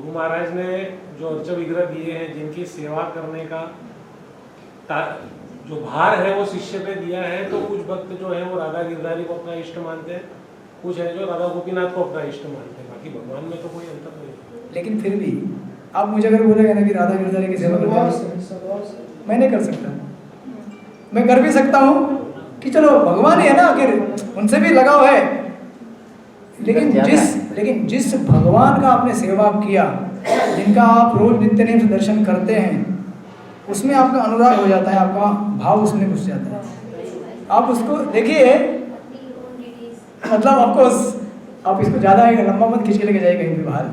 गुरु महाराज ने जो अर्च विग्रह दिए हैं, जिनकी सेवा करने का जो भार है वो शिष्य पे दिया है, तो कुछ भक्त जो है वो राधा गिरधारी को अपना इष्ट मानते हैं, कुछ है जो राधा गोपीनाथ को अपना इष्ट मानते हैं, बाकी भगवान में तो कोई अंतर नहीं। लेकिन फिर भी आप मुझे अगर बोलेगा ना कि राधा गिरधारी की सेवा करता हूँ, मैं नहीं कर सकता। मैं कर भी सकता हूँ कि चलो भगवान ही है ना, आखिर उनसे भी लगाव है, लेकिन जिस भगवान का आपने सेवा किया, जिनका आप रोज नित्य नेम से दर्शन करते हैं, उसमें आपका अनुराग हो जाता है, आपका भाव उसमें घुस जाता है। आप उसको देखिए, मतलब आप इसको ज़्यादा लंबा मत खींच के लेके जाइए कहीं भी बाहर।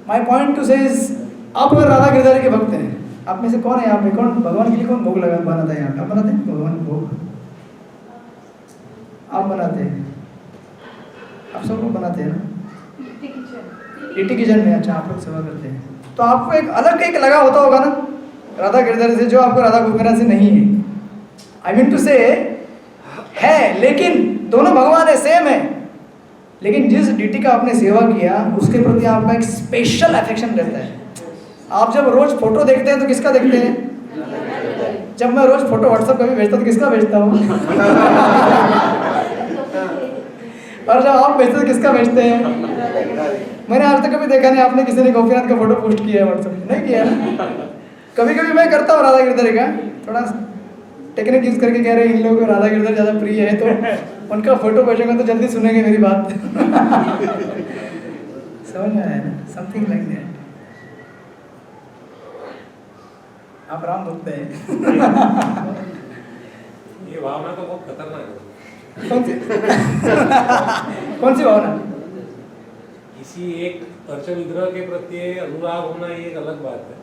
माई पॉइंट टू से इज, आप अगर राधा गिरधारी के भक्त हैं, आप में से कौन है यहाँ पे, कौन भगवान के लिए कौन भोग बनाता है यहाँ पे? आप बनाते हैं भगवान भोग? आप बनाते हैं? आप सब लोग बनाते हैं ना? लिट्टी किचन में। अच्छा, आप लोग सेवा करते हैं, तो आपको एक अलग एक लगा होता होगा ना राधा गिरधारी से, जो आपको राधा गोपीनाथ से नहीं है। आई मीन टू से है, लेकिन दोनों भगवान है, सेम है, लेकिन जिस डीटी का आपने सेवा किया उसके प्रति आपका एक स्पेशल अफेक्शन रहता है। आप जब रोज फोटो देखते हैं तो किसका देखते हैं? जब मैं रोज फोटो व्हाट्सएप पे भी भेजता तो किसका भेजता हूँ? और जब आप भेजते तो किसका भेजते हैं? मैंने आज तक कभी देखा नहीं आपने किसी ने गोपीनाथ का फोटो पोस्ट किया है व्हाट्सएप पे, नहीं किया ना? कभी कभी मैं करता हूँ राधा गिरधारी का, थोड़ा टेक्निक यूज करके कह रहे हैं इन लोगों को राधा गिरधारी ज़्यादा प्रिय है, तो उनका फोटो भेजूंगा तो जल्दी सुनेंगे मेरी बात। समझ में आया ना? Something like that. आप राम भक्त हैं। ये भावना तो बहुत खतरनाक है। कौन सी भावना? किसी एक अर्च विग्रह के प्रति अनुराग होना ये एक अलग बात है,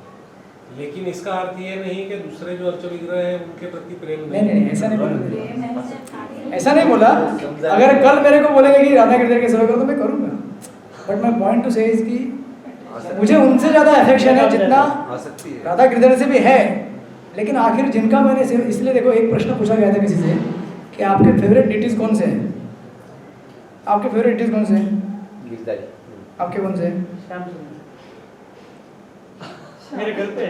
लेकिन इसका अर्थ ये नहीं कि दूसरे जो अर्च विग्रह है उनके प्रति प्रेम नहीं, ऐसा नहीं बोला, ऐसा नहीं बोला। अगर कल मेरे को बोलेंगे कि राधा गिरधारी की सेवा करो तो मैं करूँगा, बट माय पॉइंट टू से इज कि मुझे उनसे ज़्यादा अफेक्शन है जितना राधा गिरधारी से भी है। लेकिन आखिर जिनका मैंने इसलिए देखो, एक प्रश्न पूछा गया था किसी से कि आपके फेवरेट डिटीज कौन से हैं? आपके फेवरेट डिटीज कौन से हैं? आपके कौन से हैं? मेरे घर पे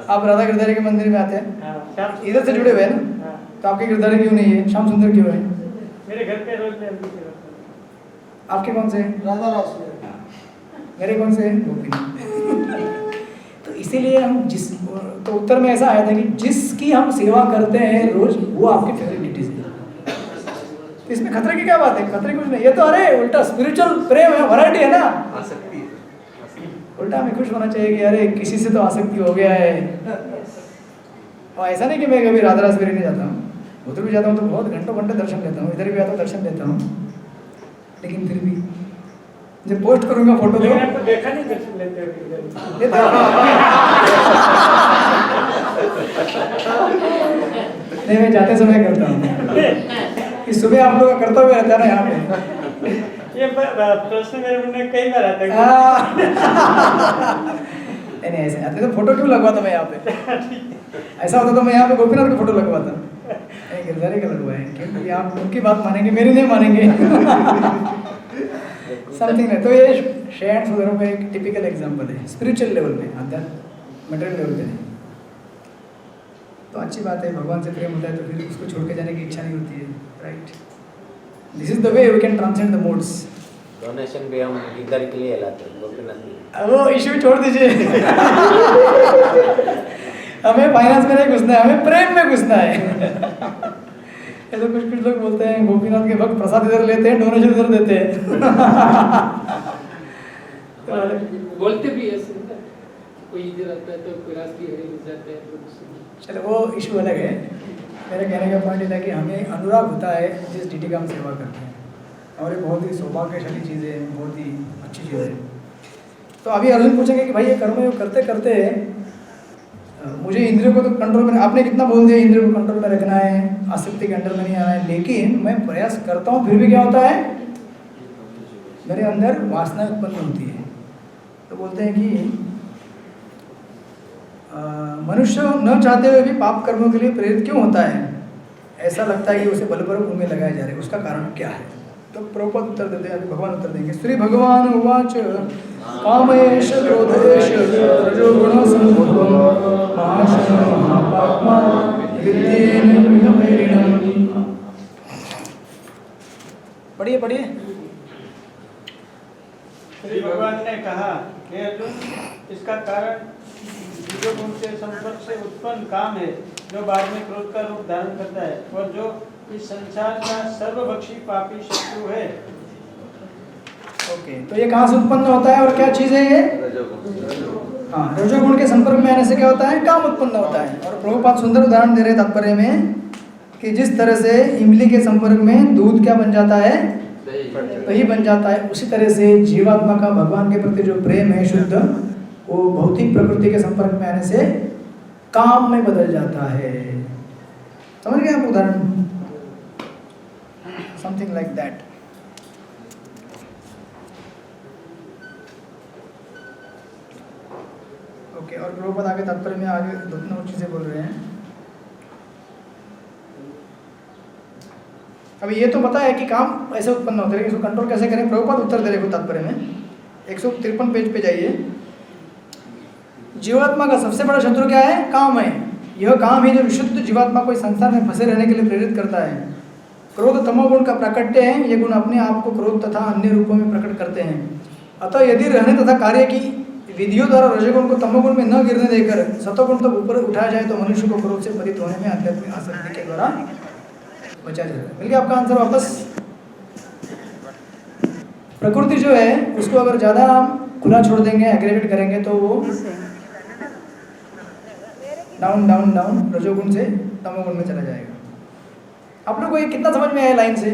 आप राधा गिरधारी के मंदिर में आते हैं, इधर से जुड़े हुए हैं ना, तो आपके गिरधारी क्यों नहीं है? श्याम सुंदर क्यों है? मेरे घर पे रोज आपके कौन से? राधा रास। मेरे कौन से? गोपीनाथ। तो इसीलिए हम तो उत्तर में ऐसा आया था कि जिसकी हम सेवा करते हैं रोज, वो आपकी फेवरेट डिटीज है। तो इसमें खतरे की क्या बात है? खतरे कुछ नहीं, ये तो अरे उल्टा स्पिरिचुअल प्रेम है, वैरायटी है ना। उल्टा हमें खुश होना चाहिए कि अरे किसी से तो आसक्ति हो गया है। और ऐसा नहीं कि मैं कभी राधा रास नहीं जाता हूँ, उधर भी जाता हूँ तो बहुत घंटों घंटे दर्शन लेता हूँ, इधर भी आता हूँ दर्शन लेता हूँ, लेकिन फिर भी जब पोस्ट करूँगा फोटो तो देखा नहीं दर्शन लेते हुए। नहीं, मैं जाते समय करता हूँ कि सुबह आप लोग का करता हुआ रहता है ना यहाँ पे। ये प्रश्न मेरे मन में कई बार आता है। नहीं ऐसे आते तो फोटो क्यों लगवाता मैं यहाँ पे? ऐसा होता तो मैं यहाँ पे गोपीनाथ का फोटो लगवाता, नहीं गिरधारी का लगवाए, क्योंकि आप उनकी बात मानेंगे, मेरी नहीं मानेंगे। समथिंग है। तो ये शैन सुधरों में एक टिपिकल एग्जांपल है, स्पिरिचुअल लेवल में, अध्यात्म मटेरियल लेवल पे नहीं। तो अच्छी बात है, भगवान से प्रेम होता है तो फिर उसको छोड़ के जाने की इच्छा नहीं होती है, right? This is the way we can transcend the modes. Donation भी हम गिरधारी के लिए लाते हैं, गोपीनाथ के लिए। वो इश्यू छोड़ दीजिए। हमें फाइनेंस में नहीं घुसना है, हमें प्रेम में घुसना है। ऐसे कुछ लोग बोलते हैं गोपीनाथ के भक्त प्रसाद इधर लेते हैं, डोनेशन इधर देते हैं। बोलते भी ऐसे, कोई इधर आता है तो कोई रास्ते हरे मिल जाते हैं। चलो वो इशू अलग है। मेरे कहने का पॉइंट ये था कि हमें अनुराग होता है जिस डीटी का हम सेवा करते हैं, और ये बहुत ही सौभाग्यशाली चीज़ है, बहुत ही अच्छी चीज़ है। तो अभी अर्जुन पूछेंगे कि भाई ये कर्मयोग करते करते मुझे इंद्रियों को तो कंट्रोल में, आपने कितना बोल दिया इंद्रियों को कंट्रोल में रखना है, आसक्ति के अंडर में नहीं आना है, लेकिन मैं प्रयास करता हूँ फिर भी क्या होता है, मेरे अंदर वासना उत्पन्न होती है। तो बोलते हैं कि मनुष्य न चाहते हुए भी पाप कर्मों के लिए प्रेरित क्यों होता है? ऐसा लगता है कि उसे बलपूर्वक उनमें लगाए जा रहे हैं, उसका कारण क्या है? तो प्रभुपाद उत्तर देते हैं, अभी भगवान उत्तर देंगे। श्री भगवान उवाच कामेश क्रोधेश रजोगुण संभवम महाशनो महापाप्मा विद्येन विहवैरिणम्। पढ़िए पढ़िए। श्री भगवान ने कहा हे अर्जुन, इसका कारण जो उनके संपर्क से उत्पन्न काम है, जो बाद में क्रोध का रूप धारण करता है और जो इस संसार का सर्वभक्षी पापी शत्रु है। ओके, तो ये कहाँ से उत्पन्न होता है और क्या चीज है ये? हाँ, रजोगुण के संपर्क में आने से क्या होता है? काम उत्पन्न होता है। और प्रभुपाद सुंदर उदाहरण दे रहे हैं तात्पर्य में कि जिस तरह से इमली के संपर्क में दूध क्या बन जाता है? दही बन जाता है। उसी तरह से जीवात्मा का भगवान के प्रति जो प्रेम है शुद्ध, वो भौतिक प्रकृति के संपर्क में आने से काम में बदल जाता है। समझ गए आप उदाहरण? Something like that. ओके, और प्रभुपाद आगे तात्पर्य में आगे दो तीन और चीजें बोल रहे हैं। अभी ये तो पता है कि काम ऐसे उत्पन्न होते हैं, लेकिन इसको कंट्रोल कैसे करें? प्रभुपाद उत्तर दे रहे हो तात्पर्य में। 153 पेज पे जाइए। जीवात्मा का सबसे बड़ा शत्रु क्या है? काम है। यह काम ही जो विशुद्ध जीवात्मा को इस संसार में फंसे रहने के लिए प्रेरित करता है। क्रोध तमोगुण का प्राकट्य है। ये गुण अपने आप को क्रोध तथा अन्य रूपों में प्रकट करते हैं। अतः यदि रहने तथा कार्य की विधियों द्वारा रजोगुण को तमोगुण में न गिरने देकर सतोगुण तक ऊपर उठाया जाए तो मनुष्य को क्रोध से पतित होने में आध्यात्मिक आसक्ति के द्वारा बचा जाएगा। मिल गया आपका आंसर वापस? प्रकृति जो है उसको अगर ज़्यादा हम खुला छोड़ देंगे, एग्रेवेट करेंगे तो वो डाउन डाउन डाउन रजोगुण से तमोगुण में चला जाएगा। आप लोग को ये कितना समझ में आया लाइन से?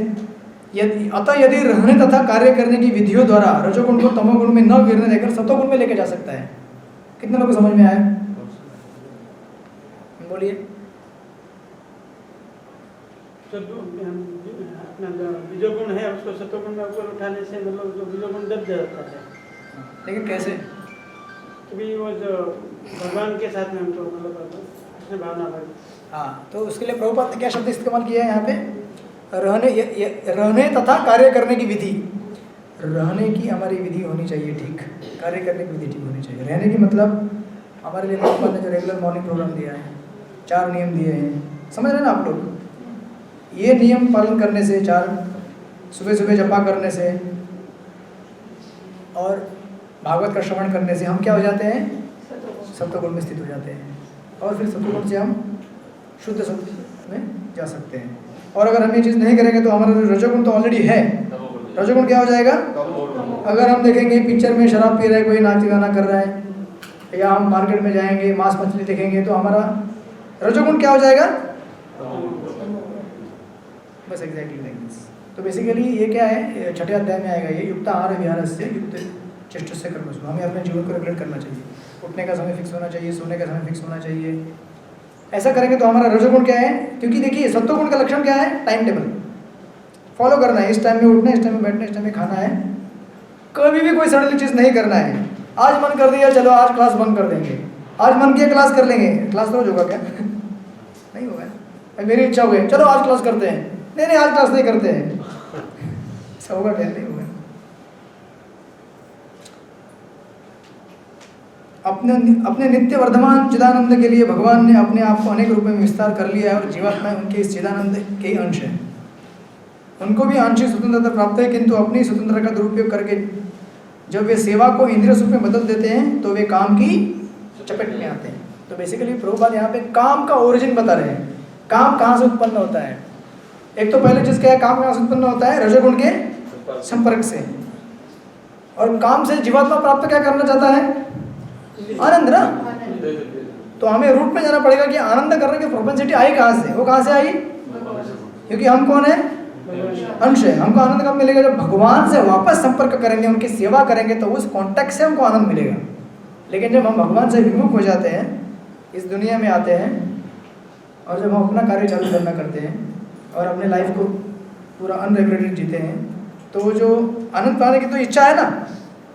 अतः यदि रहने तथा कार्य करने की विधियों द्वारा रजोगुण को तमोगुण में न गिरने देकर सतोगुण में लेके जा सकता है। कितने लोगों को समझ में आया? बोलिए। अपना जो बीजोगुण है उसको सतोगुण में ऊपर उठाने से मतलब जो बीजोगुण दब जाता है। लेकिन कैसे? क्योंकि वो जो भगवान के साथ में हमको मतलब भावना भाई। हाँ, तो उसके लिए प्रभुपाद ने क्या शब्द इस्तेमाल किया है यहाँ पे? रहने तथा कार्य करने की विधि। रहने की हमारी विधि होनी चाहिए ठीक, कार्य करने की विधि ठीक होनी चाहिए। रहने की मतलब हमारे लिए प्रभुपाद ने जो रेगुलर मॉर्निंग प्रोग्राम दिया है, 4 नियम दिए हैं, समझ रहे हैं ना आप लोग? ये नियम पालन करने से, 4 सुबह सुबह जपा करने से और भागवत का श्रवण करने से हम क्या हो जाते हैं? सत्वगुण में स्थित हो जाते हैं। और फिर सत्वगुण से हम शुद्ध सत्व में जा सकते हैं। और अगर हम ये चीज़ नहीं करेंगे तो हमारा रजोगुण तो ऑलरेडी है। रजोगुण क्या हो जाएगा? अगर हम देखेंगे पिक्चर में शराब पी रहा है कोई, नाच गाना कर रहा है, या हम मार्केट में जाएंगे मांस मछली देखेंगे तो हमारा रजोगुण क्या हो जाएगा? बस एग्जैक्टली लाइक दिस। तो बेसिकली ये क्या है? 6ठे अध्याय में आएगा ये। युक्त आहार विहार से युक्त चेष्ट से कर्मसु। हमें अपने जीवन को रेगुलेट करना चाहिए। उठने का समय फिक्स होना चाहिए, सोने का समय फिक्स होना चाहिए। ऐसा करेंगे तो हमारा रजोगुण क्या है? क्योंकि देखिए सत्वगुण का लक्षण क्या है? टाइम टेबल फॉलो करना है। इस टाइम में उठना है, इस टाइम में बैठना है, इस टाइम में खाना है। कभी भी कोई सडनली चीज़ नहीं करना है। आज मन कर दिया चलो आज क्लास बंद कर देंगे, आज मन किया क्लास कर लेंगे। क्लास रोज होगा क्या? नहीं होगा। मेरी इच्छा हो गई चलो आज क्लास करते हैं, नहीं आज क्लास नहीं करते हैं। ऐसा होगा क्या? नहीं होगा। अपने नित्य वर्धमान चिदानंद के लिए भगवान ने अपने आप को अनेक रूप में विस्तार कर लिया है और जीवात्मा उनके इस चिदानंद के ही अंश है। उनको भी आंशिक स्वतंत्रता प्राप्त है, किंतु अपनी स्वतंत्रता का दुरुपयोग करके जब वे सेवा को इंद्रिय रूप में बदल देते हैं तो वे काम की चपेट में आते हैं। तो बेसिकली प्रभुपाद यहाँ पे काम का ओरिजिन बता रहे हैं। काम कहाँ से उत्पन्न होता है? एक तो पहले चीज क्या है? काम कहाँ से उत्पन्न होता है? रजोगुण के संपर्क से। और काम से जीवात्मा प्राप्त क्या करना चाहता है? आनंद ना। तो हमें रूट में जाना पड़ेगा कि आनंद करने की प्रोपेंसिटी आई कहाँ से? वो कहाँ से आई? क्योंकि हम कौन है? अंश है। हमको आनंद कब मिलेगा? जब भगवान से वापस संपर्क करेंगे, उनकी सेवा करेंगे, तो उस कॉन्टेक्ट से हमको आनंद मिलेगा। लेकिन जब हम भगवान से विमुख हो जाते हैं, इस दुनिया में आते हैं और जब हम अपना कार्य चालू करना करते हैं और अपने लाइफ को पूरा अनरेगुलेटेड जीते हैं, तो जो आनंद पाने की तो इच्छा है ना,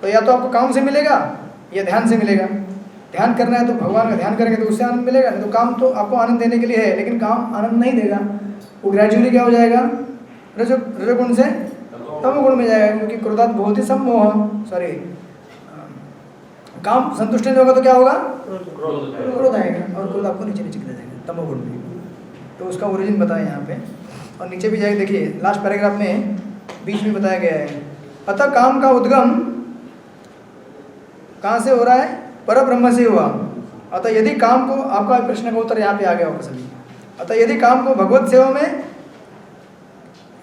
तो या तो आपको काम से मिलेगा या ध्यान से मिलेगा। ध्यान करना है तो भगवान का ध्यान करेंगे तो उससे आनंद मिलेगा। नहीं तो काम तो आपको आनंद देने के लिए है, लेकिन काम आनंद नहीं देगा। वो ग्रेजुअली क्या हो जाएगा? रजोगुण से तमोगुण में जाएगा, क्योंकि क्रोधात बहुत ही सम्मोह, सॉरी काम संतुष्ट नहीं होगा तो क्या होगा? क्रोध। क्रोध आएगा, और क्रोध आपको नीचे नीचे गिरा जाएगा तमोगुण में। तो उसका ओरिजिन बताया यहाँ पे, और नीचे भी जाके देखिए लास्ट पैराग्राफ में बीच में बताया गया है, अतः काम का उद्गम कहाँ से हो रहा है? परब्रह्म से हुआ। अतः यदि काम को, आपका प्रश्न का उत्तर यहाँ पे आ गया होगा सभी, अतः यदि काम को भगवत सेवा में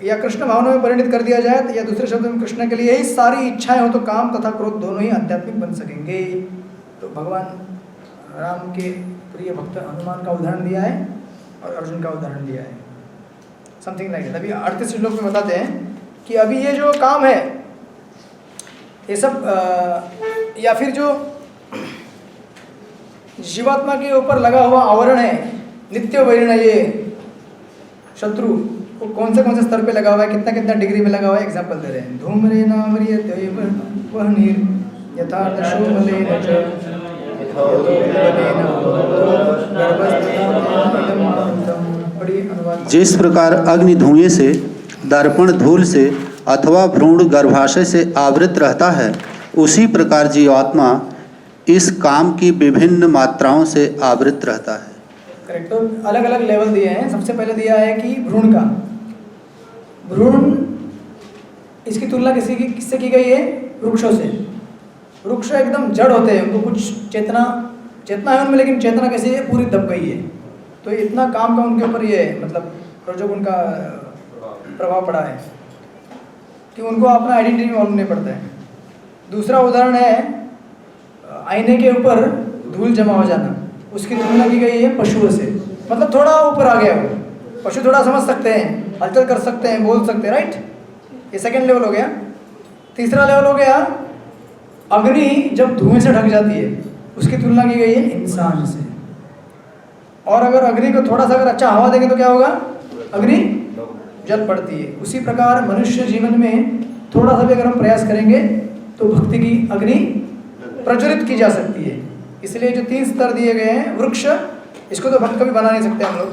या कृष्ण भावना में परिणित कर दिया जाए, या दूसरे शब्दों में कृष्ण के लिए ही सारी इच्छाएं हो, तो काम तथा क्रोध दोनों ही आध्यात्मिक बन सकेंगे। तो भगवान राम के प्रिय भक्त हनुमान का उदाहरण दिया है और अर्जुन का उदाहरण दिया है, समथिंग लाइक दैट। अभी 38 श्लोक में बताते हैं कि अभी ये जो काम है ये सब या फिर जो जीवात्मा के ऊपर लगा हुआ आवरण है, नित्य वैरण, ये शत्रु, वो कौन से स्तर पे लगा हुआ है, कितना कितना डिग्री में लगा हुआ है, एग्जांपल दे रहे हैं। धूम्रे नाम्रियते वह्निर् यथा दशोमलेन च यतो विबलेन गर्भस्तथा बड़ी अनुवाद। जिस प्रकार अग्नि धुएं से, दर्पण धूल से अथवा भ्रूण गर्भाशय से आवृत रहता है, उसी प्रकार जीवात्मा इस काम की विभिन्न मात्राओं से आवृत रहता है। करेक्ट। तो अलग अलग लेवल दिए हैं। सबसे पहले दिया है कि भ्रूण का, भ्रूण इसकी तुलना किससे की गई है? वृक्षों से। वृक्ष एकदम जड़ होते हैं, उनको कुछ चेतना है उनमें, लेकिन चेतना कैसी है? पूरी दब गई है। तो इतना काम का उनके ऊपर ये मतलब रजोगुण का प्रभाव पड़ा है कि उनको अपना आइडेंटिटी मालूम नहीं पड़ता है। दूसरा उदाहरण है आईने के ऊपर धूल जमा हो जाना, उसकी तुलना की गई है पशुओं से, मतलब थोड़ा ऊपर आ गया वो। पशु थोड़ा समझ सकते हैं, हलचल कर सकते हैं, बोल सकते हैं, राइट। ये सेकंड लेवल हो गया। तीसरा लेवल हो गया अग्नि जब धुएं से ढक जाती है, उसकी तुलना की गई है इंसान से। और अगर अग्नि को थोड़ा सा अगर अच्छा हवा देंगे तो क्या होगा? अग्नि जल पड़ती है। उसी प्रकार मनुष्य जीवन में थोड़ा सा भी अगर हम प्रयास करेंगे तो भक्ति की अग्नि प्रज्वलित की जा सकती है। इसलिए जो 3 स्तर दिए गए हैं, वृक्ष इसको तो भक्त कभी बना नहीं सकते हम लोग,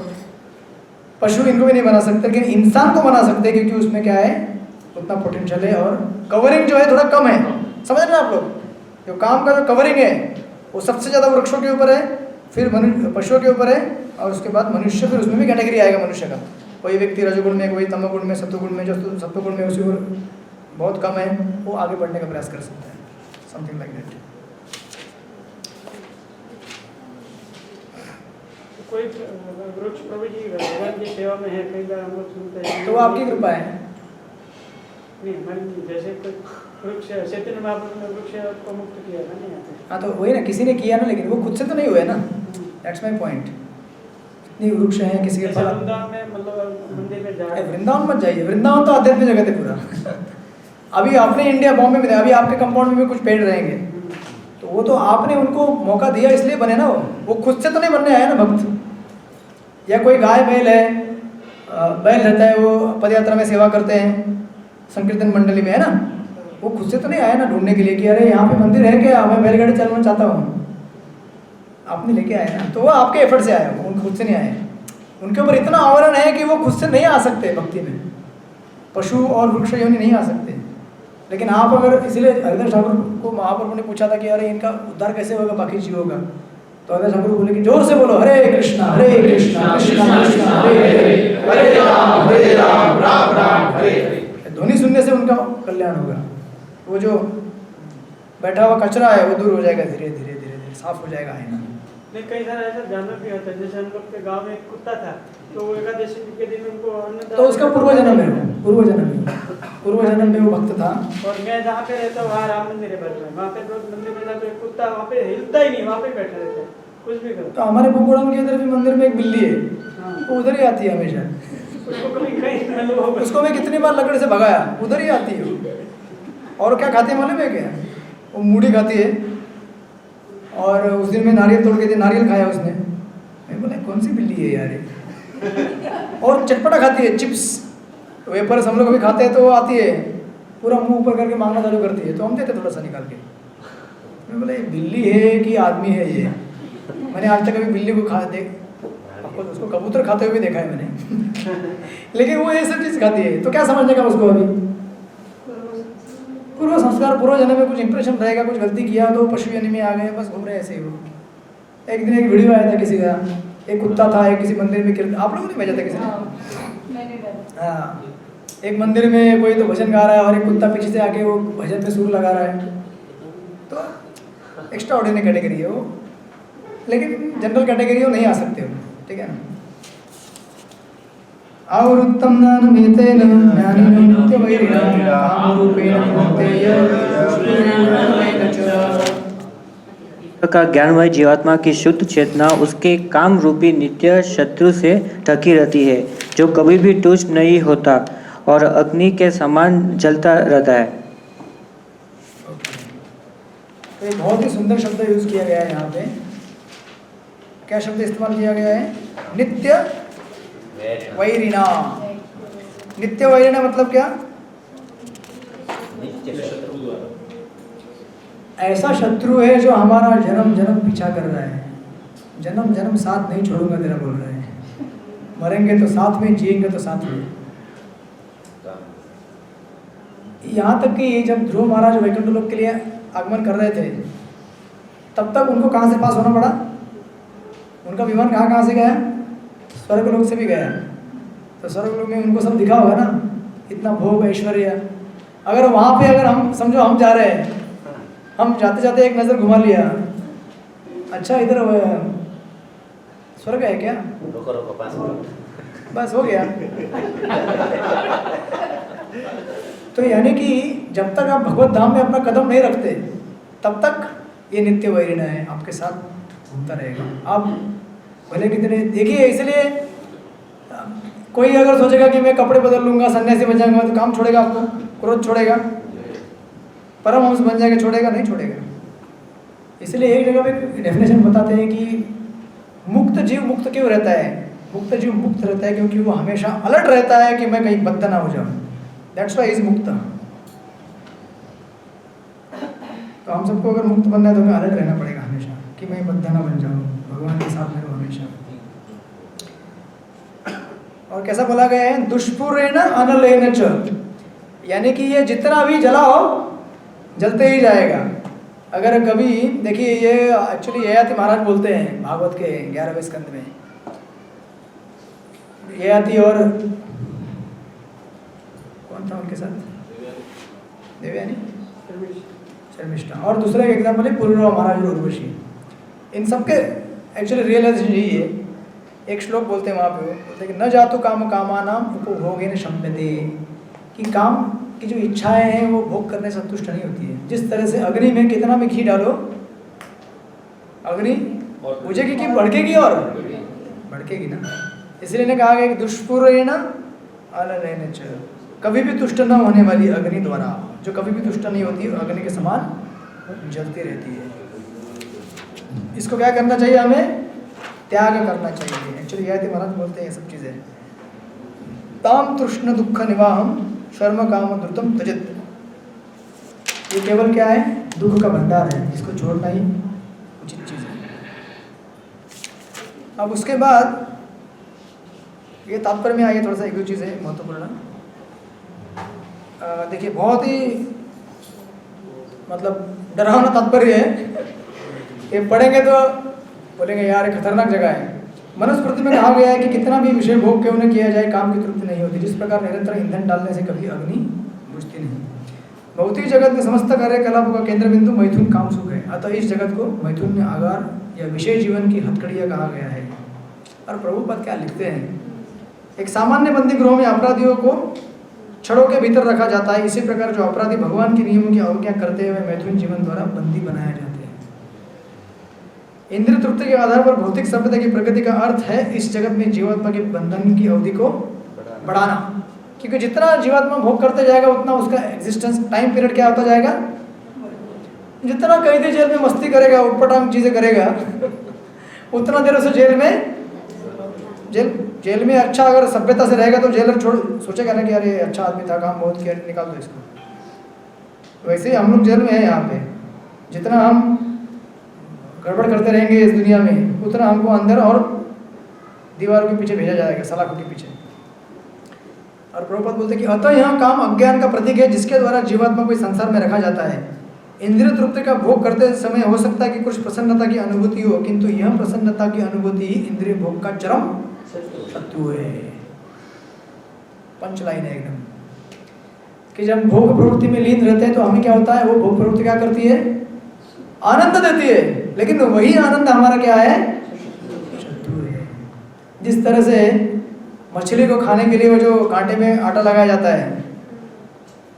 पशु इनको भी नहीं बना सकते, लेकिन इंसान को बना सकते हैं, क्योंकि उसमें क्या है? उतना पोटेंशियल है, और कवरिंग जो है थोड़ा कम है। समझ रहे हैं आप लोग? जो काम का जो कवरिंग है वो सबसे ज़्यादा वृक्षों के ऊपर है, फिर पशुओं के ऊपर है, और उसके बाद मनुष्य, फिर उसमें भी कैटेगरी आएगा मनुष्य का। कोई व्यक्ति रजोगुण में, कोई तमोगुण में, सत्वगुण में, जो सत्वगुण में उसी और बहुत कम है, वो आगे बढ़ने का प्रयास कर सकता है, समथिंग लाइक दैट। कोई वृक्ष प्रभु जी भगवान की सेवा में है, कई बार हम लोग सुनते हैं, तो वो आपकी कृपा है। नहीं हमारी, जैसे कोई वृक्ष चैतन्य महाप्रभु ने वृक्ष को मुक्त किया था, नहीं आते। हाँ, तो वही ना, किसी ने किया ना, लेकिन वो खुद से तो नहीं हुए ना, दैट्स माय पॉइंट। नहीं, वृक्ष है किसी के पास। वृंदावन में मतलब मंदिर में जाए, वृंदावन मत जाइए, वृंदावन तो आध्यात्मिक जगत है पूरा। अभी आपने इंडिया बॉम्बे में, अभी आपके कंपाउंड में भी कुछ पेड़ रहेंगे, तो वो तो आपने उनको मौका दिया इसलिए बने ना, वो खुद से तो नहीं बनने आया ना भक्त। या कोई गाय बैल है, बैल रहता है, वो पदयात्रा में सेवा करते हैं संकीर्तन मंडली में, है ना, वो खुद से तो नहीं आया ना ढूंढने के लिए कि अरे यहाँ पे मंदिर है क्या, मैं बैलगाड़ी चलाना चाहता हूँ। आपने लेके आए ना, तो वो आपके एफर्ट से आया, वो खुद से नहीं आए। उनके ऊपर इतना आवरण है कि वो खुद से नहीं आ सकते भक्ति में, पशु और वृक्ष योनि नहीं आ सकते। लेकिन आप अगर, इसलिए हरिदास ठाकुर को महाप्रभु ने पूछा था कि अरे इनका उद्धार कैसे होगा बाकी जीवों का, तो हरिदास ठाकुर बोले कि जोर से बोलो, हरे कृष्णा कृष्णा कृष्णा हरे हरे, हरे राम राम राम हरे हरे। ध्वनि सुनने से उनका कल्याण होगा। वो जो बैठा हुआ कचरा है वो दूर हो जाएगा, धीरे धीरे धीरे धीरे साफ हो जाएगा आईना। नहीं, कई सारे ऐसा जानवर भी होता है, जैसे हम लोग के गांव में एक कुत्ता था, तो वो एकादशी के दिन उनको अन्न, तो उसका पूर्व जन्म है, पूर्व जन्म में वो भक्त था। और मैं जहाँ पे रहता हूँ वहाँ राम मंदिर है बच्चा, वहाँ पे रोज मंदिर में जाते, कुत्ता वहाँ पे हिलता ही नहीं, वहाँ पे बैठा रहता है, कुछ भी करो। तो हमारे बुकुड़म के इधर भी मंदिर में एक बिल्ली है, हाँ, वो उधर ही आती है हमेशा। उसको कभी कहीं अनुभव, उसको मैं कितनी बार लकड़ी से भगाया, उधर ही आती है वो। और क्या खाती है मालूम है क्या? वो मूढ़ी खाती है। और उस दिन मैं नारियल तोड़ के दी, नारियल खाया उसने। मैं बोला कौन सी बिल्ली है यार ये। और चटपटा खाती है, चिप्स वेपर्स हम लोग अभी खाते हैं, तो वो आती है पूरा मुंह ऊपर करके मांगना चालू करती है, तो हम देते थोड़ा सा निकाल के। मैं बोला ये बिल्ली है कि आदमी है ये? मैंने आज तक कभी बिल्ली को आपको उसको कबूतर खाते हुए भी देखा है मैंने। लेकिन वो ये सब चीज़ खाती है, तो क्या समझने का उसको अभी? पूर्व पूर्व संस्कार पूर्व जन्म में कुछ इंप्रेशन रहेगा, कुछ गलती किया तो पशु योनि में आ गए, बस घूम रहे ऐसे ही वो। एक दिन एक वीडियो आया था किसी का, एक कुत्ता था, एक किसी मंदिर में कीर्तन, आप लोगों ने भेजा था किसी ने? हाँ, एक मंदिर में कोई तो भजन गा रहा है और एक कुत्ता पीछे से आके वो भजन में सुर लगा रहा है। तो एक्स्ट्रा ऑर्डिनरी कैटेगरी है वो, लेकिन जनरल कैटेगरी वो नहीं आ सकते हो, ठीक है ना। आवृत्तम ज्ञानमेतेन ज्ञानिनो नित्यवैरिणा कामरूपेण कौन्तेय पुष्पेण च। का ज्ञानमय जीवात्मा की शुद्ध चेतना उसके काम रूपी नित्य शत्रु से ढकी रहती है, जो कभी भी तुष्ट नहीं होता और अग्नि के समान जलता रहता है। तो एक बहुत ही सुंदर शब्द यूज किया गया है यहाँ पे। क्या शब्द इस्तेमाल किया गया है? नित्य वैरिणा। नित्य वैरिणा मतलब क्या? ऐसा शत्रु है जो हमारा जन्म जन्म पीछा कर रहा है, जन्म जन्म साथ नहीं छोड़ूंगा तेरा बोल रहा है, मरेंगे तो साथ में, जिएंगे तो साथ में। यहाँ तक कि जब ध्रुव महाराज वैकुंठ लोक के लिए आगमन कर रहे थे, तब तक उनको कहाँ से पास होना पड़ा? उनका विमान कहाँ से गया? स्वर्ग लोक से भी गया। तो स्वर्ग लोक में उनको सब दिखा होगा ना, इतना भोग ऐश्वर्य। अगर वहाँ पे अगर हम समझो हम जा रहे हैं, हम जाते जाते एक नज़र घुमा लिया, अच्छा इधर स्वर्ग है क्या, बस हो गया। तो यानी कि जब तक आप भगवत धाम में अपना कदम नहीं रखते, तब तक ये नित्य वैरिणा है, आपके साथ घूमता रहेगा। आप भले कितने देखिए, इसलिए कोई अगर सोचेगा कि मैं कपड़े बदल लूंगा, सन्यासी बन जाऊंगा, तो काम छोड़ेगा, आपको क्रोध छोड़ेगा, परमहंस बन जाएगा, छोड़ेगा नहीं छोड़ेगा। इसलिए एक जगह पे डेफिनेशन बताते हैं कि मुक्त जीव मुक्त क्यों रहता है? मुक्त जीव मुक्त रहता है क्योंकि वो हमेशा अलर्ट रहता है कि मैं कहीं बद्ध ना हो जाऊं। दैट्स व्हाई इज मुक्त। तो हम सबको अगर मुक्त बनना है तो हमें अलर्ट रहना पड़ेगा हमेशा कि मैं बद्ध ना बन जाऊं, भगवान के साथ में रहूं हमेशा। और कैसा बोला गया है? दुष्पुरेण अनलेन च, यानी कि ये जितना भी जलाओ जलते ही जाएगा। अगर कभी देखिए, ये एक्चुअली ययाति महाराज बोलते हैं भागवत के 11वें स्कंद में। ययाति और कौन था उनके साथ? देवयानी, शर्मिष्ठा, और दूसरा एक एग्जाम्पल है पुरुरवा महाराज और उर्वशी। इन सबके एक्चुअली रियलाइजेशन यही है। एक श्लोक बोलते हैं वहाँ पे, बोलते हैं कि न जातु काम कामानाम उपभोगेन शम्यते, कि काम की जो इच्छाएं हैं वो भोग करने से संतुष्ट नहीं होती है। जिस तरह से अग्नि में कितना भी घी डालो, अग्नि बुझेगी कि भड़केगी? और भड़केगी ना। इसलिए ने कहा गया कि दुष्पुरेण अनलेन च, कभी भी तुष्ट न होने वाली अग्नि द्वारा, जो कभी भी तुष्ट नहीं होती, अग्नि के समान जलती रहती है। इसको क्या करना चाहिए? हमें त्याग करना चाहिए। एक्चुअली ययाति महाराज बोलते हैं ये सब चीज़ें। ताम तृष्ण दुख निवाहम शर्म काम द्रुतम त्यजत। ये केवल क्या है? दुख का भंडार है, इसको छोड़ना ही उचित चीज़ है। अब उसके बाद ये तात्पर्य में आइए, थोड़ा सा एक दो चीज़ है महत्वपूर्ण। देखिए, बहुत ही मतलब डरावना तात्पर्य है। ये पढ़ेंगे तो बोलेंगे यार खतरनाक जगह है। मनुस्मृति में कहा गया है कि कितना भी विषय भोग क्यों न किया जाए, काम की तृप्ति नहीं होती। जिस प्रकार निरंतर ईंधन डालने से कभी अग्नि बुझती नहीं। भौतिक जगत में समस्त कार्यकलापों का केंद्र बिंदु मैथुन काम सुख है, अतः इस जगत को मैथुन में आगार या विषय जीवन की हथकड़ियाँ कहा गया है। और प्रभुपद क्या लिखते हैं? एक सामान्य बंदी गृह में अपराधियों को छड़ों के भीतर रखा जाता है, इसी प्रकार जो अपराधी भगवान के नियमों की अवज्ञा करते हुए मैथुन जीवन द्वारा बंदी बनाए जाते हैं। इंद्रिय तृप्ति के आधार पर भौतिक सभ्यता की प्रगति का अर्थ है इस जगत में जीवात्मा के बंधन की अवधि को बढ़ाना, क्योंकि जितना जीवात्मा भोग करते जाएगा उतना उसका एग्जिस्टेंस टाइम पीरियड क्या होता जाएगा। जितना कैदी जेल में मस्ती करेगा, उटपटांग चीजें करेगा, उतना देर उसे जेल में अच्छा अगर सभ्यता से रहेगा तो जेलर छोड़ सोचेगा ना कि अरे अच्छा आदमी था, काम बहुत किया, निकाल दो इसको। वैसे ही हम लोग जेल में हैं यहाँ पे। जितना हम गड़बड़ करते रहेंगे इस दुनिया में, उतना हमको अंदर और दीवारों के पीछे भेजा जाएगा, सलाखों के पीछे। और प्रभुपाद बोलते कि अतः यह काम अज्ञान का प्रतीक है जिसके द्वारा जीवात्मा को इस संसार में रखा जाता है। इंद्रिय तृप्ति का भोग करते समय हो सकता है कि कुछ प्रसन्नता की अनुभूति हो, किंतु यह प्रसन्नता की अनुभूति ही इंद्रिय भोग का चरम शत्रु है। पंच लाइन है एकदम कि जब भोग प्रवृत्ति में लीन रहते हैं तो हमें क्या होता है, वो भोग प्रवृत्ति क्या करती है, आनंद देती है, लेकिन वही आनंद हमारा क्या है, शत्रु है। जिस तरह से मछली को खाने के लिए वो जो कांटे में आटा लगाया जाता है,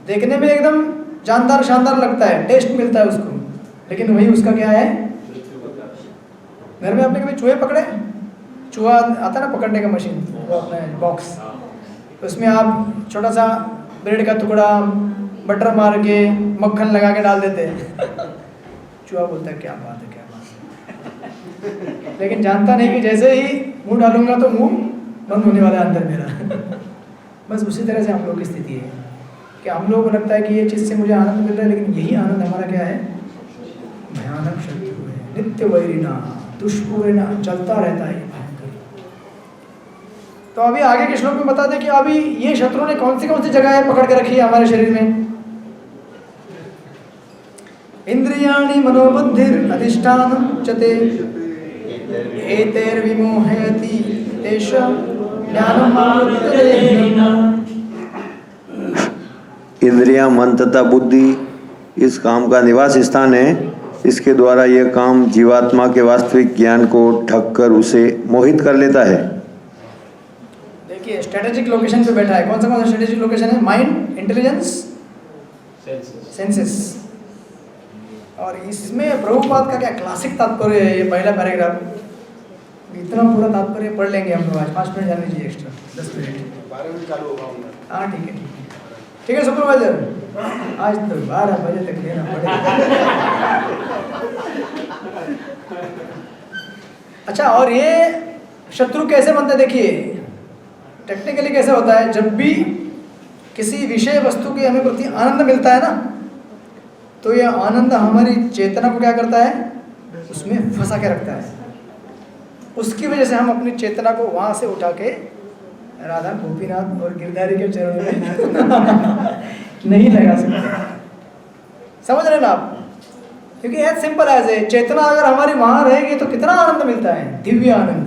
देखने में एकदम जानदार शानदार लगता है, टेस्ट मिलता है उसको, लेकिन वही उसका क्या है। घर में आपने कभी चूहे पकड़े, चूहा आता है ना पकड़ने का मशीन, वो अपना बॉक्स, उसमें आप छोटा सा ब्रेड का टुकड़ा बटर मार के मक्खन लगा के डाल देते हैं चूहा बोलता है क्या बात है, क्या बात है, लेकिन जानता नहीं कि जैसे ही मुंह डालूंगा तो मुंह बंद होने वाला है अंदर मेरा बस उसी तरह से हम लोग की स्थिति है कि हम लोगों को लगता है कि ये चीज़ से मुझे आनंद मिल रहा है, लेकिन यही आनंद हमारा क्या है, भयानक शत्रु है, नित्य वैरिणा दुष्पूरेणा, चलता रहता है भयंकर। तो अभी आगे के श्लोक में बता दें कि अभी ये शत्रु ने कौन सी जगह पकड़ के रखी है हमारे शरीर में। इंद्रियाणि मनोबुद्धिर अधिष्ठानं चते एतैर्विमोहयति तेषां ज्ञानमावृत्तेन। इंद्रियां, मन तथा बुद्धि इस काम का निवास स्थान है। इसके द्वारा यह काम जीवात्मा के वास्तविक ज्ञान को ढक कर उसे मोहित कर लेता है। देखिए स्ट्रेटेजिक लोकेशन पे बैठा है। कौन सा स्ट्रेटेजिक लोकेशन है, माइंड, इंटेलिजेंस, सेंसेस। और इसमें प्रभुपाद का क्या क्लासिक तात्पर्य है, ये पहला पैराग्राफ, इतना पूरा तात्पर्य पढ़ लेंगे हम लोग आज। 5 मिनट जाने दीजिए एक्स्ट्रा, 10 मिनट 12 मिनट चालू होगा। हाँ ठीक है, ठीक है सुपरवाइजर, आज तो 12 बजे तक लेना पड़ेगा। अच्छा, और ये शत्रु कैसे बनता है, देखिए टेक्निकली कैसे होता है। जब भी किसी विषय वस्तु के हमें प्रति आनंद मिलता है ना, तो यह आनंद हमारी चेतना को क्या करता है, उसमें फंसा के रखता है। उसकी वजह से हम अपनी चेतना को वहाँ से उठा के राधा गोपीनाथ और गिरधारी के चरणों में नहीं लगा सकते। समझ रहे ना आप, क्योंकि एज सिंपल एज है, चेतना अगर हमारी वहाँ रहेगी तो कितना आनंद मिलता है, दिव्य आनंद।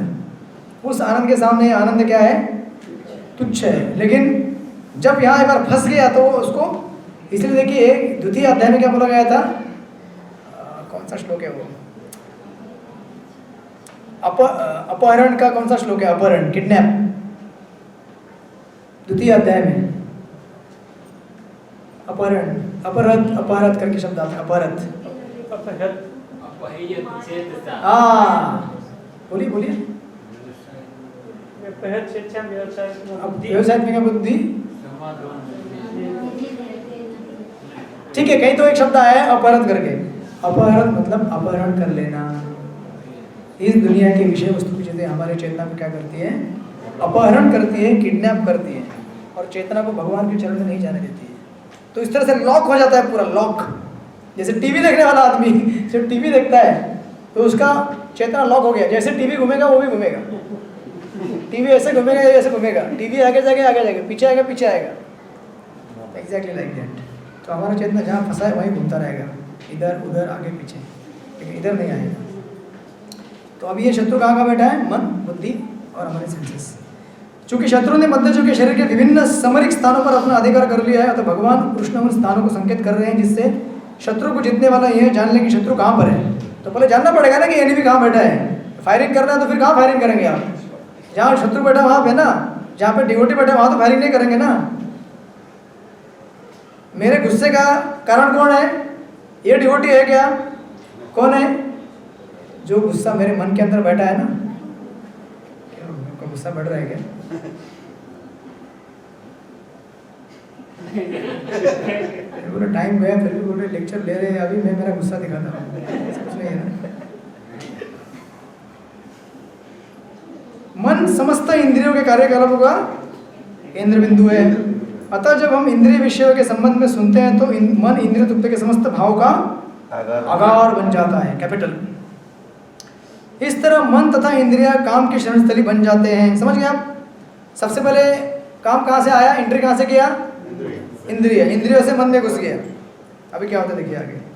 उस आनंद के सामने आनंद क्या है, तुच्छ है। लेकिन जब यहाँ एक बार फंस गया तो उसको, इसलिए देखिए द्वितीय अध्याय में क्या बोला गया था, कौन सा श्लोक है वो, अपहरण का कौन सा श्लोक है, अपहरण, किडनैप, द्वितीय अध्याय में अपहरण, अपहरत, अपहरत करके शब्द आता है, अपहरत। हाँ बोलिए बोलिए। व्यवसाय में बुद्धि, ठीक है। कहीं तो एक शब्द आया है अपहरत करके, अपहरत मतलब अपहरण कर लेना। इस दुनिया के विषय वस्तु की चीजें हमारे चेतना को क्या करती है, अपहरण करती है, किडनैप करती है, और चेतना को भगवान के चरण में नहीं जाने देती है। तो इस तरह से लॉक हो जाता है पूरा, लॉक। जैसे टीवी देखने वाला आदमी जब टीवी देखता है तो उसका चेतना लॉक हो गया, जैसे टीवी घूमेगा वो भी घूमेगा, टीवी ऐसे घूमेगा ऐसे घूमेगा, टीवी आगे जाएगा, पीछे आएगा, एग्जैक्टली लाइक दैट। तो हमारा चेतना जहाँ फंसा है वहीं घूमता रहेगा, इधर उधर आगे पीछे, लेकिन इधर नहीं आएगा। तो अभी ये शत्रु कहाँ बैठा है, मन, बुद्धि और हमारे सेंसेस। चूंकि शत्रु ने मध्यजु के शरीर के विभिन्न समरिक स्थानों पर अपना अधिकार कर लिया है, तो भगवान कृष्ण उन स्थानों को संकेत कर रहे हैं जिससे शत्रु को जीतने वाला यह जान ले कि शत्रु कहाँ पर है। तो पहले जानना पड़ेगा ना कि एनिमी कहाँ बैठा है। फायरिंग करना है तो फिर कहाँ फायरिंग करेंगे आप, जहाँ शत्रु बैठा वहाँ पे ना, जहाँ पे डिवोटी बैठा वहाँ तो फायरिंग नहीं करेंगे ना। मेरे गुस्से का कारण कौन है, ये डिवोटी है क्या, कौन है, जो गुस्सा मेरे मन के अंदर बैठा है ना। क्या आपका गुस्सा बढ़ रहा है क्या? बोला टाइम गया फिर भी बोले लेक्चर ले रहे हैं, अभी मैं मेरा गुस्सा दिखाता हूँ, कुछ नहीं है ना। मन समस्त इंद्रियों के कार्यकलापों का केंद्र बिंदु है। अतः जब हम इंद्रिय विषयों के संबंध में सुनते हैं तो मन इंद्रिय तृप्ति के समस्त भाव का आगार बन जाता है, कैपिटल। इस तरह मन तथा इंद्रिया काम की शरणस्थली बन जाते हैं। समझ गए आप? सबसे पहले काम कहाँ से आया, एंट्री कहाँ से किया, इंद्रिय, इंद्रियों से मन में घुस गया। अभी क्या होता है देखिए आगे।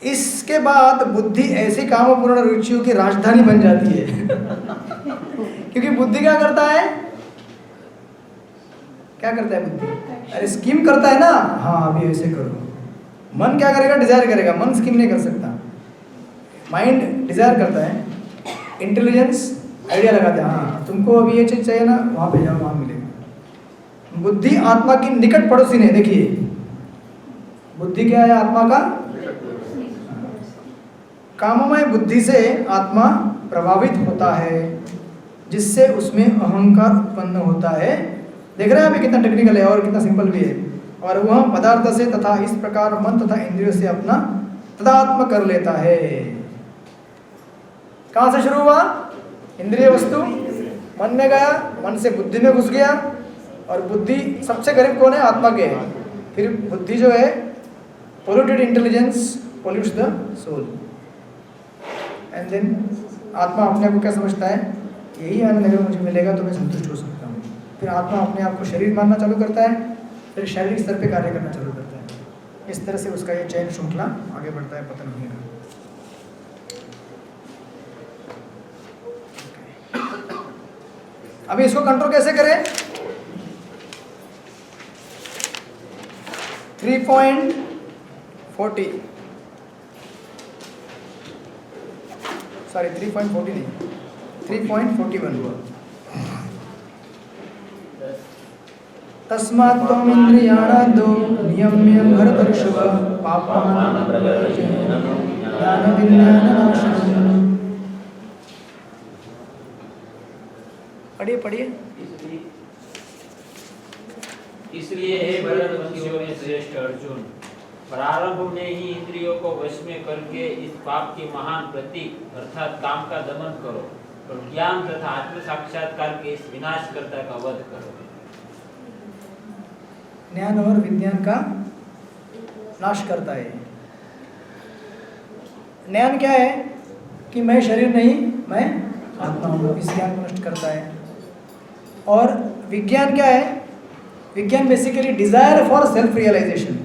इसके बाद बुद्धि ऐसी कामपूर्ण रुचियों की राजधानी बन जाती है क्योंकि बुद्धि क्या करता है, क्या करता है बुद्धि, अरे स्कीम करता है ना, हाँ अभी ऐसे करो। मन क्या करेगा, डिजायर करेगा, मन स्कीम नहीं कर सकता। माइंड डिजायर करता है, इंटेलिजेंस आइडिया लगाता है, हाँ तुमको अभी ये चीज चाहिए ना, वहां पे जाओ वहां मिलेगा। बुद्धि आत्मा की निकट पड़ोसी ने, देखिए बुद्धि क्या है, आत्मा का। काममय बुद्धि से आत्मा प्रभावित होता है जिससे उसमें अहंकार उत्पन्न होता है। देख रहे हैं अभी कितना टेक्निकल है और कितना सिंपल भी है। और वह पदार्थ से तथा इस प्रकार मन तथा इंद्रियों से अपना तदात्म कर लेता है। कहां से शुरू हुआ, इंद्रिय वस्तु मन में गया, मन से बुद्धि में घुस गया, और बुद्धि सबसे करीब कौन है, आत्मा के है। फिर बुद्धि जो है polluted intelligence pollutes the soul, and then आत्मा अपने आप को क्या समझता है, यही आनंद अगर मुझे मिलेगा तो मैं संतुष्ट हो सकता हूँ। फिर आत्मा अपने आप को शरीर मानना चालू करता है, फिर शारीरिक स्तर पे कार्य करना चालू करता है। इस तरह से उसका ये चयन श्रृंखला आगे बढ़ता है पतन होने का। अभी इसको कंट्रोल कैसे करें, 3.40 सॉरी 3.40 नहीं 3.41 तस्मात् त्वम् इंद्रियाणादो नियम्य भरतर्षभ पापान् ज्ञानविज्ञाननाशनम्। पढ़िए पढ़िए। इसलिए हे भरतवंशियों में श्रेष्ठ अर्जुन, प्रारंभ में ही इंद्रियों को वश में करके इस पाप की महान प्रतीक अर्थात काम का दमन करो और ज्ञान तथा आत्म साक्षात्कार के इस विनाशकर्ता का वध करो। ज्ञान और विज्ञान का नाश करता है। ज्ञान क्या है कि मैं शरीर नहीं, मैं आत्मा हूँ, इस ज्ञान को नष्ट करता है। और विज्ञान क्या है, विज्ञान basically desire for self realisation.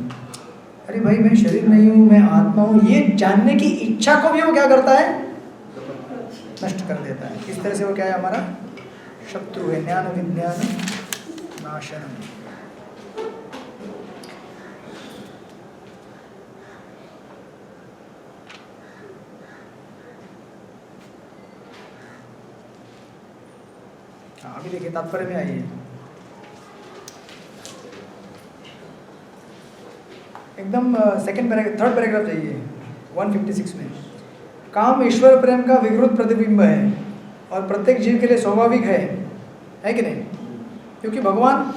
अरे भाई मैं शरीर नहीं हूँ, मैं आत्मा हूँ, ये जानने की इच्छा को भी वो क्या करता है, नष्ट कर देता है। इस तरह से वो क्या है, हमारा शत्रु है। ज्ञान विज्ञान नाशनम। अभी देखिए तात्पर्य में आइए, एकदम सेकंड पैराग्राफ, थर्ड पैराग्राफ जाइए 156 में। काम ईश्वर प्रेम का विकृत प्रतिबिंब है और प्रत्येक जीव के लिए स्वाभाविक है कि नहीं, क्योंकि भगवान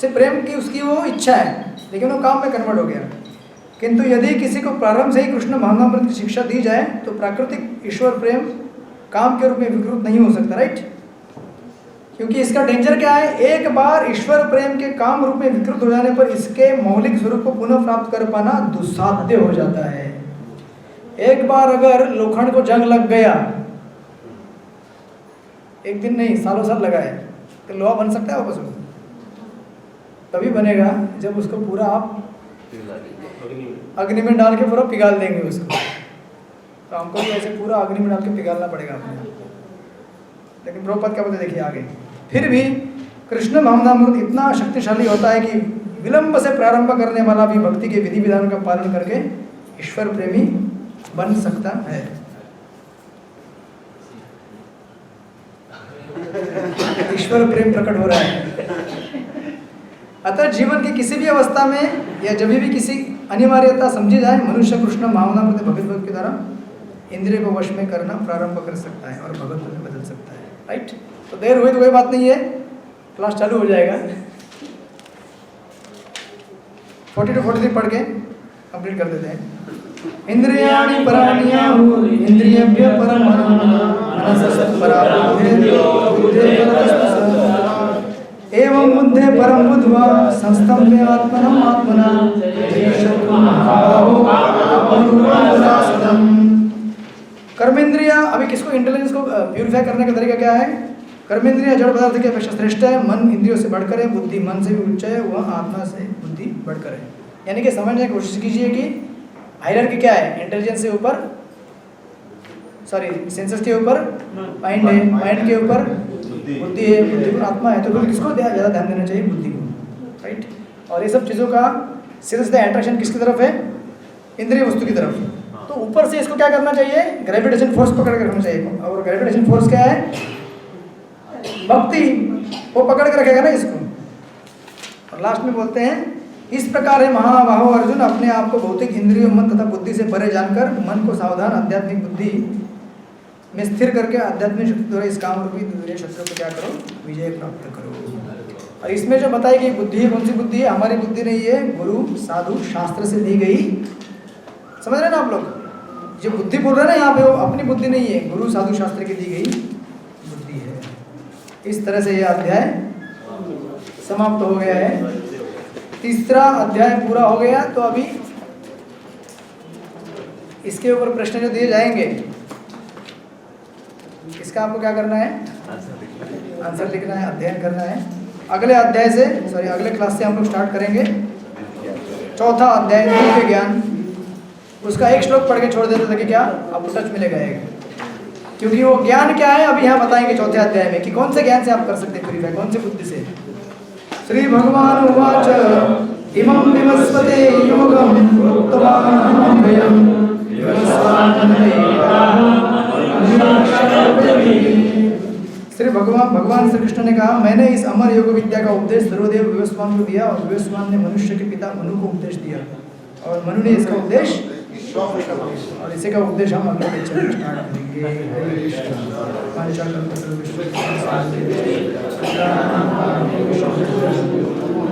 से प्रेम की उसकी वो इच्छा है, लेकिन वो काम में कन्वर्ट हो गया। किंतु यदि किसी को प्रारंभ से ही कृष्ण भावनामृत की शिक्षा दी जाए तो प्राकृतिक ईश्वर प्रेम काम के रूप में विकृत नहीं हो सकता, राइट। क्योंकि इसका डेंजर क्या है, एक बार ईश्वर प्रेम के काम रूप में विकृत हो जाने पर इसके मौलिक स्वरूप को पुनः प्राप्त कर पाना दुस्साध्य हो जाता है। एक बार अगर लोखंड को जंग लग गया, एक दिन नहीं सालों साल लगा है, तो लोहा बन सकता है वापस? तभी बनेगा जब उसको पूरा आप अग्नि में डाल के पूरा पिघाल देंगे उसको। तो हमको भी ऐसे पूरा अग्नि में डाल के पिघालना पड़ेगा अपने। लेकिन प्रभुपाद क्या बोलते देखिए आगे, फिर भी कृष्ण भावनामृत इतना शक्तिशाली होता है कि विलंब से प्रारंभ करने वाला भी भक्ति के विधि विधान का पालन करके ईश्वर प्रेमी बन सकता है। ईश्वर प्रेम प्रकट हो रहा है। अतः जीवन की किसी भी अवस्था में या जब भी किसी अनिवार्यता समझी जाए, मनुष्य कृष्ण भावनामृत भगवत के द्वारा इंद्रिय को वश में करना प्रारंभ कर सकता है और भगवत में बदल सकता है, राइट। तो देर हुई तो कोई बात नहीं है, क्लास चालू हो जाएगा। 40 to 43 पढ़ के कंप्लीट कर देते हैं। इंद्रियाणि पराण्याहु इंद्रियेभ्यः परं मनसस्तु परा बुद्धे एवं बुद्धे परं बुद्ध्वा संस्तम्भ्य आत्मनम् आत्मना कर्मेंद्रिया। अभी किसको, इंटेलिजेंस को प्यूरिफाई करने का तरीका क्या है, कर्मेंद्रिय जड़ पदार्थ की अपेक्षा श्रेष्ठ है, मन इंद्रियों से बढ़कर है, बुद्धि मन से भी उच्च है, वह आत्मा से बुद्धि बढ़कर है। यानी कि समझने की कोशिश कीजिए कि हायरार्की क्या है, इंटेलिजेंस से ऊपर, सॉरी सेंसस के ऊपर माइंड है, माइंड के ऊपर बुद्धि है, बुद्धि पर आत्मा है। तो फिर किसको ज़्यादा ध्यान देना चाहिए? बुद्धि को, राइट। और ये सब चीज़ों का सीधा सीधा अट्रैक्शन किसकी तरफ है? इंद्रिय वस्तु की तरफ। तो ऊपर से इसको क्या करना चाहिए? ग्रेविटेशन फोर्स पकड़ कर रखना चाहिए। और ग्रेविटेशन फोर्स क्या है? भक्ति, वो पकड़ के रखेगा ना इसको। और लास्ट में बोलते हैं, इस प्रकार है महाबाहो अर्जुन, अपने आप को भौतिक इंद्रियों मन तथा बुद्धि से परे जानकर मन को सावधान आध्यात्मिक बुद्धि में स्थिर करके आध्यात्मिक शक्ति द्वारा इस काम रूपी दूसरे शत्रु को क्या करो? विजय प्राप्त करो। और इसमें जो बताई गई बुद्धि है, कौन सी बुद्धि है? हमारी बुद्धि नहीं है, गुरु साधु शास्त्र से दी गई। समझ रहे ना आप लोग? जो बुद्धि बोल रहे हैं ना यहाँ पे, वो अपनी बुद्धि नहीं है, गुरु साधु शास्त्र की दी गई बुद्धि है। इस तरह से यह अध्याय समाप्त हो गया है। तीसरा अध्याय पूरा हो गया। तो अभी इसके ऊपर प्रश्न जो दिए जाएंगे, इसका आपको क्या करना है? आंसर लिखना है, अध्ययन करना है। अगले अध्याय से, सॉरी अगले क्लास से हम लोग स्टार्ट करेंगे चौथा अध्याय दिव्य ज्ञान। उसका एक श्लोक पढ़ के छोड़ देते थे कि क्या आपको टच मिलेगा एक, क्योंकि वो ज्ञान क्या है अभी यहाँ बताएंगे चौथे अध्याय में कि कौन से ज्ञान से आप कर सकते हैं प्यूरिफाई, कौन से बुद्धि से। श्री भगवान उवाच इमं विवस्वते योगं प्रोक्तवान् भयं श्री भगवान श्री कृष्ण ने कहा, मैंने इस अमर योग विद्या का उपदेश सर्वदेव विवस्वान को दिया और विवस्वान ने मनुष्य के पिता मनु को उपदेश दिया और मनु ने इसका उपदेश, और इसी का उपदेश हम अगले लेक्चर में स्टार्ट करेंगे।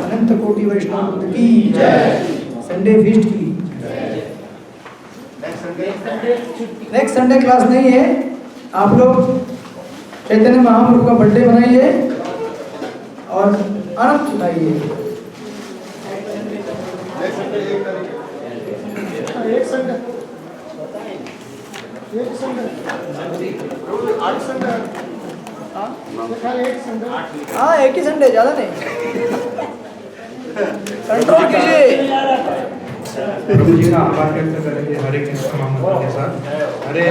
अनंत कोटि वैष्णव की जय। संडे फीस्ट की नेक्स्ट संडे क्लास नहीं है। आप लोग चैतन्य महाप्रभु का बर्थडे मनाइए और आनंद उठाइए। हाँ एक ही संडे, ज़्यादा नहीं, कंट्रोल कीजिए। प्रभु जी का आभार व्यक्त करेंगे हरे कृष्ण महामंत्र के साथ। हरे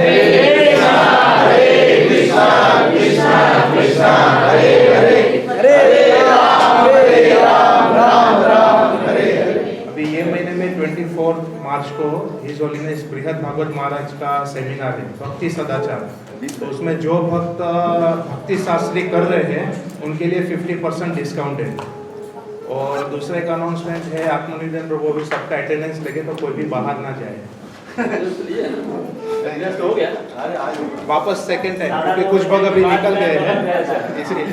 कृष्णा कृष्णा कृष्णा हरे हरे, हरे राम राम राम हरे हरे। अभी ये महीने में 24 मार्च को हिज होलीनेस बृहद भागवत महाराज का सेमिनार है भक्ति सदाचार। तो उसमें जो भक्त भक्ति शास्त्री कर रहे हैं उनके लिए 50% डिस्काउंट है। और दूसरे का अनाउंसमेंट है आत्मनिर्भर प्रभु भी सबका अटेंडेंस लगे तो कोई भी बाहर ना जाए। हो गया वापस सेकंड टाइम, क्योंकि कुछ भक्त अभी निकल गए हैं इसलिए।